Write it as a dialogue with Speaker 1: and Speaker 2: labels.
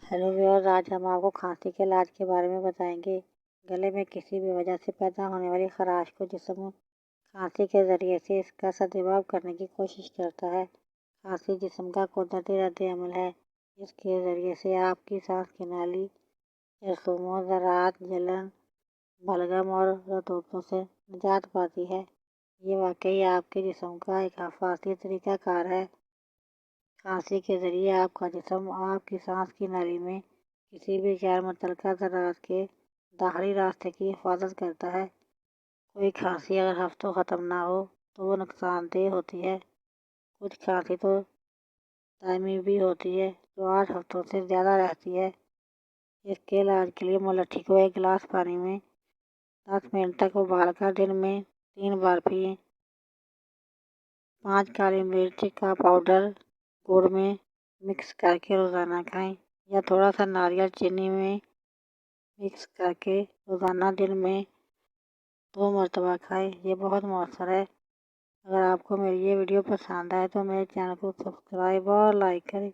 Speaker 1: Hello viewers, आज हम आपको खांसी के इलाज के बारे में बताएंगे। गले में किसी भी वजह से पैदा होने वाली खराश को जिस्म खांसी के ज़रिए से इसका सदुपयोग करने की कोशिश करता है। खांसी जिस्म का कुदरती रद्द-ए-अमल है, जिसके ज़रिए से आपकी सांस की नाली, जरासूमों, ज़रात, जलन, बलगम और रतूतों से निजात पाती है। ये वाकई आपके जिस्म का एक हिफाज़ती तरीक़ाकार है। खांसी के ज़रिए आपका जिस्म आपकी सांस की नाली में किसी भी गैर मुतल्लका ज़रात के दाखिली रास्ते की हिफाजत करता है। कोई खांसी अगर हफ्तों ख़त्म ना हो तो वो नुकसानदेह होती है। कुछ खांसी तो दायमी भी होती है जो 8 हफ्तों से ज़्यादा रहती है। इसके इलाज के लिए मुलट्ठी को एक गिलास पानी में 10 मिनट तक उबालकर दिन में 3 बार पिएं। 5 काली मिर्च का पाउडर गुड़ में मिक्स करके रोज़ाना खाएं, या थोड़ा सा नारियल चीनी में मिक्स करके रोज़ाना दिन में 2 मरतबा खाएं। ये बहुत मौसर है। अगर आपको मेरी ये वीडियो पसंद आए तो मेरे चैनल को सब्सक्राइब और लाइक करें।